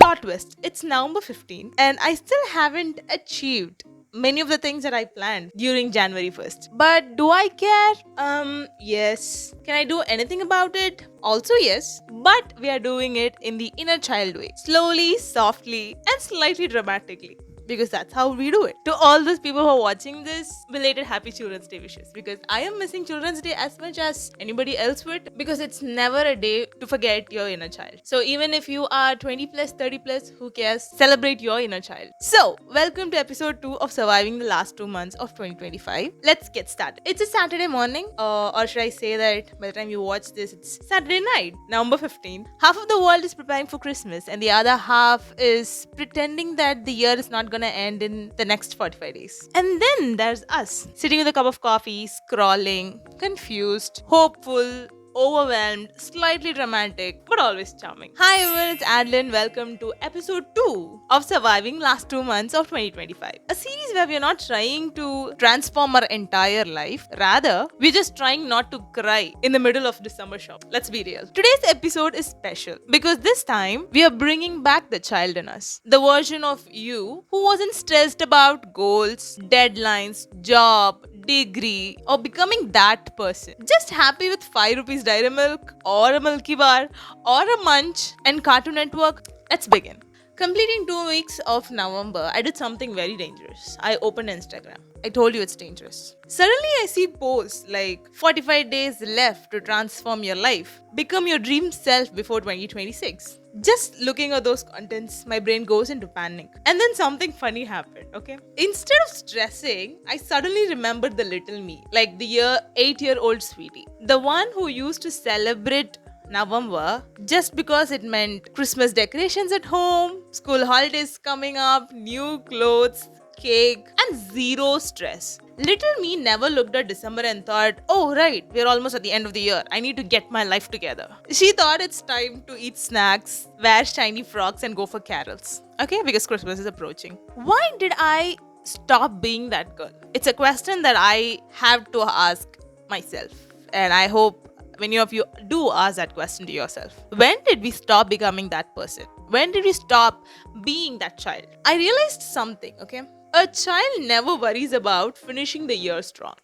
Plot twist, it's November 15th and I still haven't achieved many of the things that I planned during January 1st. But do I care? Yes. Can I do anything about it? Also, yes. But we are doing it in the inner child way. Slowly, softly, and slightly dramatically. Because that's how we do it. To all those people who are watching this, belated happy Children's Day wishes. Because I am missing Children's Day as much as anybody else would. Because it's never a day to forget your inner child. So even if you are 20 plus, 30 plus, who cares? Celebrate your inner child. So, welcome to episode 2 of Surviving the Last 2 Months of 2025. Let's get started. It's a Saturday morning, or should I say that by the time you watch this, it's Saturday night, November 15th. Half of the world is preparing for Christmas, and the other half is pretending that the year is not gonna end in the next 45 days. And then there's us, sitting with a cup of coffee, scrolling, confused, hopeful, overwhelmed, slightly dramatic, but always charming. Hi everyone, it's Adeline. Welcome to episode 2 of Surviving Last 2 Months of 2025. A series where we are not trying to transform our entire life. Rather, we're just trying not to cry in the middle of December shop. Let's be real. Today's episode is special because this time we are bringing back the child in us. The version of you who wasn't stressed about goals, deadlines, job, degree, or becoming that person. Just happy with 5 rupees dairy milk, or a Milky Bar, or a Munch, and Cartoon Network. Let's begin. Completing 2 weeks of November, I did something very dangerous. I opened Instagram. I told you it's dangerous. Suddenly, I see posts like 45 days left to transform your life. Become your dream self before 2026. Just looking at those contents, my brain goes into panic. And then something funny happened, okay? Instead of stressing, I suddenly remembered the little me, like the 8-year-old Sweety. The one who used to celebrate November just because it meant Christmas decorations at home, school holidays coming up, new clothes, cake, and zero stress. Little me never looked at December and thought, oh right, we're almost at the end of the year. I need to get my life together. She thought it's time to eat snacks, wear shiny frocks, and go for carols. Okay, because Christmas is approaching. Why did I stop being that girl? It's a question that I have to ask myself. And I hope many of you do ask that question to yourself. When did we stop becoming that person? When did we stop being that child? I realized something, okay? A child never worries about finishing the year strong.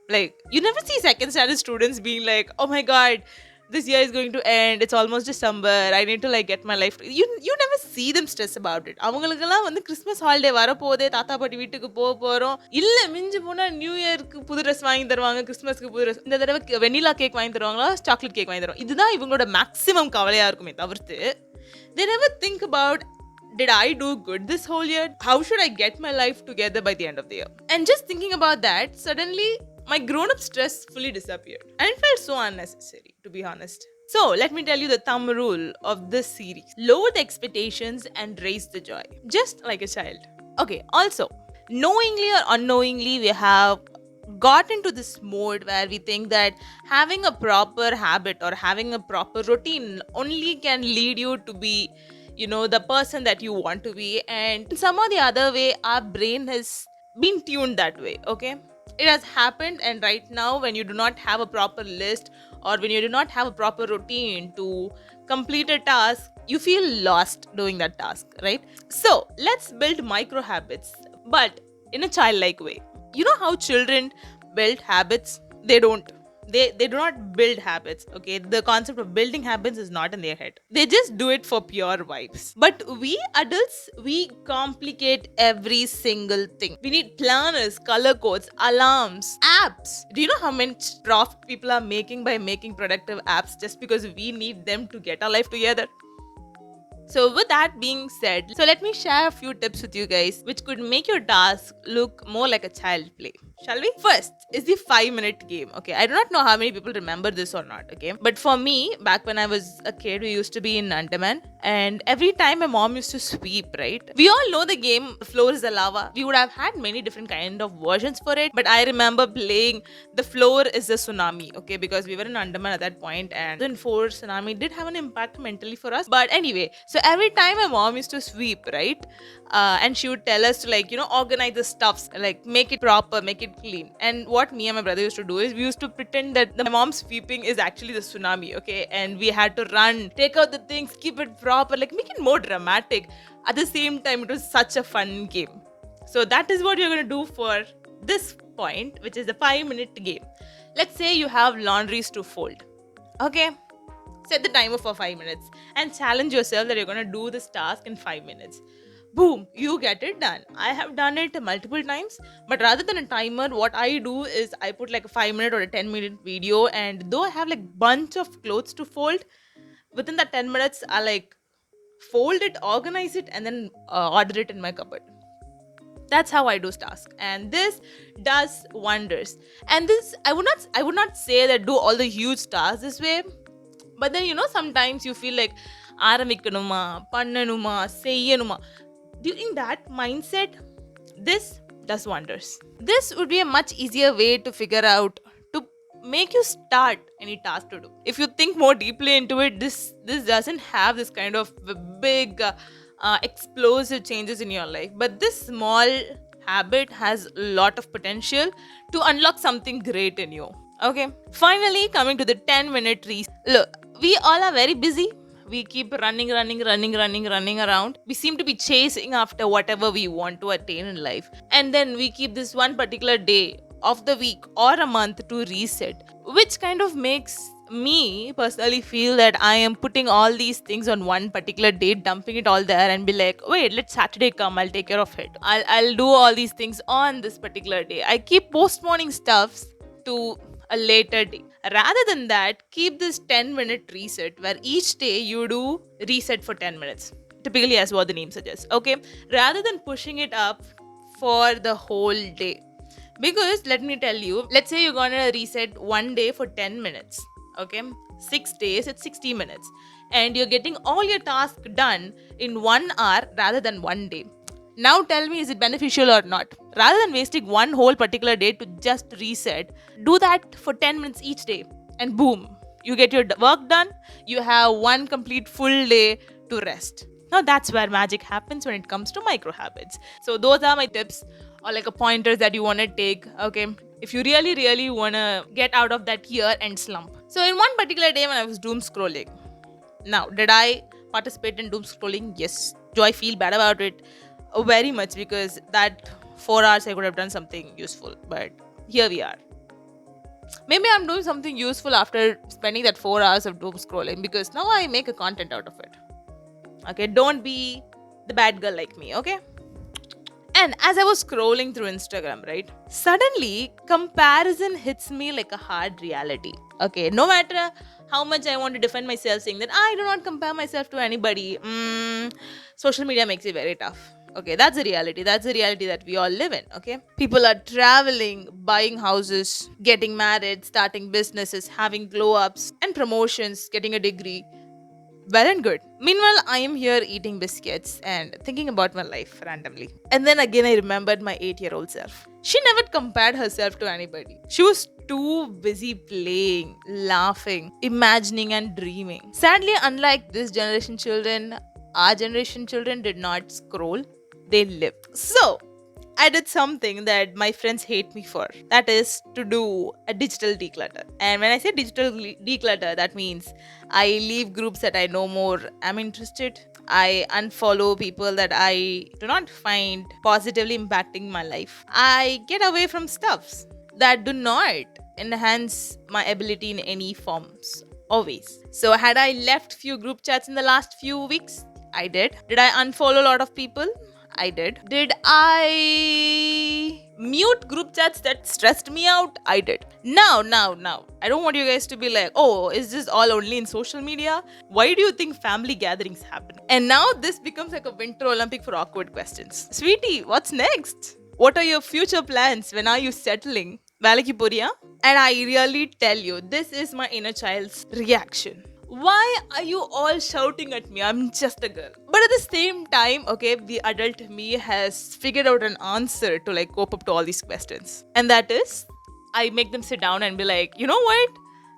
Like, you never see second standard students being like, oh my god, this year is going to end, it's almost December, I need to like get my life. You never see them stress about it. அவங்களுக்கெல்லாம் வந்து Christmas holiday வரப்போதே தாத்தா பாட்டி வீட்டுக்கு போக போறோம் இல்ல மிஞ்சி போனா நியூ இயருக்கு புது ட்ரெஸ் வாங்கி தருவாங்க கிறிஸ்மஸ்க்கு புது ட்ரெஸ் இந்த தடவை வெனிலா கேக் வாங்கி தருவாங்களா சாக்லேட் கேக் வாங்கி தருவாங்க இதுதான் இவங்களோட மேக்ஸிமம் கவலையா இருக்குமே தவிர்த்து they never think about did I do good this whole year? How should I get my life together by the end of the year? And just thinking about that, suddenly my grown-up stress fully disappeared. And it felt so unnecessary, to be honest. So, let me tell you the thumb rule of this series. Lower the expectations and raise the joy. Just like a child. Okay, also, knowingly or unknowingly, we have got into this mode where we think that having a proper habit or having a proper routine only can lead you to be the person that you want to be, and some or the other way our brain has been tuned that way. Okay, it has happened, and right now when you do not have a proper list or when you do not have a proper routine to complete a task, you feel lost doing that task, right? So let's build micro habits, but in a childlike way. You know how children build habits? They do not build habits, okay? The concept of building habits is not in their head. They just do it for pure vibes. But we adults, we complicate every single thing. We need planners, color codes, alarms, apps. Do you know how much profit people are making by making productive apps just because we need them to get our life together? So with that being said, so let me share a few tips with you guys which could make your task look more like a child play. Shall we? First is the 5-minute game. Okay, I do not know how many people remember this or not, okay? But for me, back when I was a kid, we used to be in Andaman, and every time my mom used to sweep, right? We all know the game, the floor is the lava. We would have had many different kind of versions for it, but I remember playing the floor is the tsunami, okay? Because we were in Andaman at that point, and then 4 tsunami did have an impact mentally for us. But anyway, so So every time my mom used to sweep, right? And she would tell us to, like, organize the stuffs, like make it proper, make it clean. And what me and my brother used to do is we used to pretend that the mom sweeping is actually the tsunami, okay? And we had to run, take out the things, keep it proper, like make it more dramatic. At the same time, it was such a fun game. So that is what you're going to do for this point, which is the 5-minute game. Let's say you have laundries to fold. Okay? Set the timer for 5 minutes and challenge yourself that you're going to do this task in 5 minutes. Boom, you get it done. I have done it multiple times, but rather than a timer, what I do is I put like a 5-minute or a 10-minute video, and though I have like bunch of clothes to fold, within that 10 minutes, I like fold it, organize it, and then order it in my cupboard. That's how I do tasks, and this does wonders. And this, I would not say that do all the huge tasks this way, but then sometimes you feel like ஆரம்பிக்கணுமா பண்ணணுமா செய்யணுமா. During that mindset, this does wonders. This would be a much easier way to figure out, to make you start any task to do. If you think more deeply into it, this doesn't have this kind of big explosive changes in your life, but this small habit has a lot of potential to unlock something great in you. Okay, finally coming to the 10-minute reset. Look, we all are very busy. We keep running around. We seem to be chasing after whatever we want to attain in life, and then we keep this one particular day of the week or a month to reset, which kind of makes me personally feel that I am putting all these things on one particular day, dumping it all there, and be like, wait, let Saturday come, I'll take care of it. I'll do all these things on this particular day. I keep postponing stuffs to a later day. Rather than that, keep this 10-minute reset where each day you do reset for 10 minutes. Typically, as what the name suggests. Okay, rather than pushing it up for the whole day. Because let me tell you, let's say you're gonna reset one day for 10 minutes. Okay, 6 days, it's 60 minutes. And you're getting all your tasks done in 1 hour rather than one day. Now tell me, is it beneficial or not? Rather than wasting one whole particular day to just reset, do that for 10 minutes each day. And boom, you get your work done. You have one complete full day to rest. Now that's where magic happens when it comes to micro habits. So those are my tips, or like a pointers that you want to take. Okay, if you really want to get out of that year-end slump. So in one particular day when I was doom scrolling. Now, did I participate in doom scrolling? Yes. Do I feel bad about it? Very much, because that 4 hours I could have done something useful, but here we are. Maybe I'm doing something useful after spending that 4 hours of doom scrolling, because now I make a content out of it. Okay, don't be the bad girl like me, okay? And as I was scrolling through Instagram, right, suddenly comparison hits me like a hard reality. Okay, no matter how much I want to defend myself, saying that I do not compare myself to anybody, social media makes it very tough. Okay, that's a reality. That's a reality that we all live in. Okay, people are traveling, buying houses, getting married, starting businesses, having glow ups and promotions, getting a degree. Well and good. Meanwhile, I am here eating biscuits and thinking about my life randomly. And then again, I remembered my 8-year-old self. She never compared herself to anybody. She was too busy playing, laughing, imagining, and dreaming. Sadly, unlike this generation children, our generation children did not scroll, they lived. So, I did something that my friends hate me for. That is to do a digital declutter. And when I say digital declutter, that means I leave groups that I no more am interested. I unfollow people that I do not find positively impacting my life. I get away from stuffs that do not enhance my ability in any forms. Always. So had I left few group chats in the last few weeks? I did. Did I unfollow a lot of people? I did. Did I mute group chats that stressed me out? I did. Now. I don't want you guys to be like, oh, is this all only in social media? Why do you think family gatherings happen? And now this becomes like a Winter Olympic for awkward questions. Sweetie, what's next? What are your future plans? When are you settling? Valaki Puriya? And I really tell you, this is my inner child's reaction. Why are you all shouting at me? I'm just a girl. But at the same time, okay, the adult me has figured out an answer to like cope up to all these questions. And that is, I make them sit down and be like, you know what?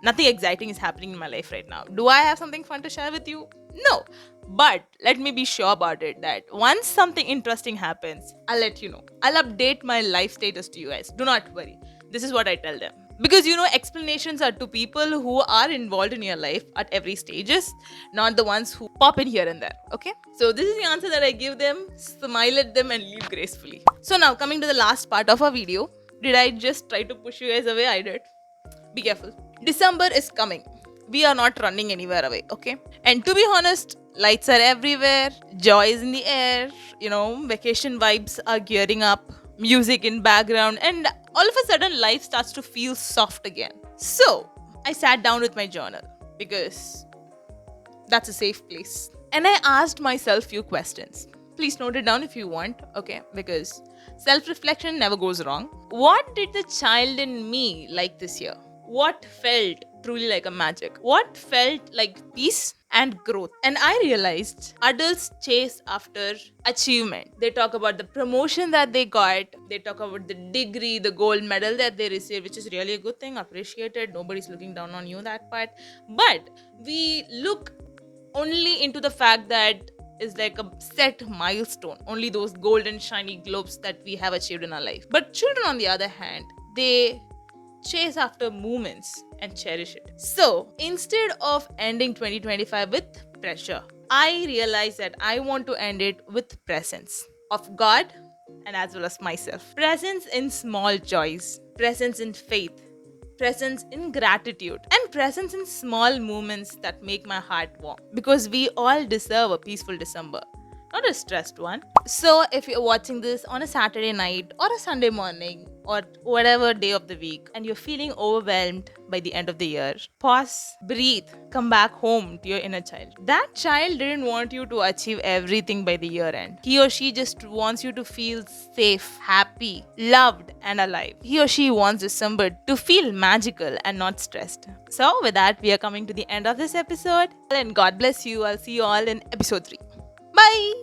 Nothing exciting is happening in my life right now. Do I have something fun to share with you? No. But let me be sure about it that once something interesting happens, I'll let you know. I'll update my life status to you guys. Do not worry. This is what I tell them. Because explanations are to people who are involved in your life at every stages, not the ones who pop in here and there. Okay? So this is the answer that I give them. Smile at them and leave gracefully. So now coming to the last part of our video. Did I just try to push you guys away? I did. Be careful. December is coming. We are not running anywhere away, okay? And to be honest, lights are everywhere, joy is in the air, vacation vibes are gearing up, music in background, and all of a sudden life starts to feel soft again. So, I sat down with my journal because that's a safe place. And I asked myself few questions. Please note it down if you want, okay? Because self-reflection never goes wrong. What did the child in me like this year? What felt truly like a magic? What felt like peace and growth? And I realized adults chase after achievement. They talk about the promotion that they got. They talk about the degree, the gold medal that they received, which is really a good thing, appreciated. Nobody's looking down on you, that part. But we look only into the fact that is like a set milestone, only those golden shiny globes that we have achieved in our life. But children, on the other hand, they chase after moments and cherish it. So instead of ending 2025 with pressure, I realized that I want to end it with presence of God and as well as myself. Presence in small joys, presence in faith, presence in gratitude, and presence in small moments that make my heart warm. Because we all deserve a peaceful December, not a stressed one. So if you're watching this on a Saturday night or a Sunday morning or whatever day of the week and you're feeling overwhelmed by the end of the year, pause, breathe, come back home to your inner child. That child didn't want you to achieve everything by the year end. He or she just wants you to feel safe, happy, loved, and alive. He or she wants December to feel magical and not stressed. So with that, we are coming to the end of this episode. And God bless you. I'll see you all in episode 3. Bye!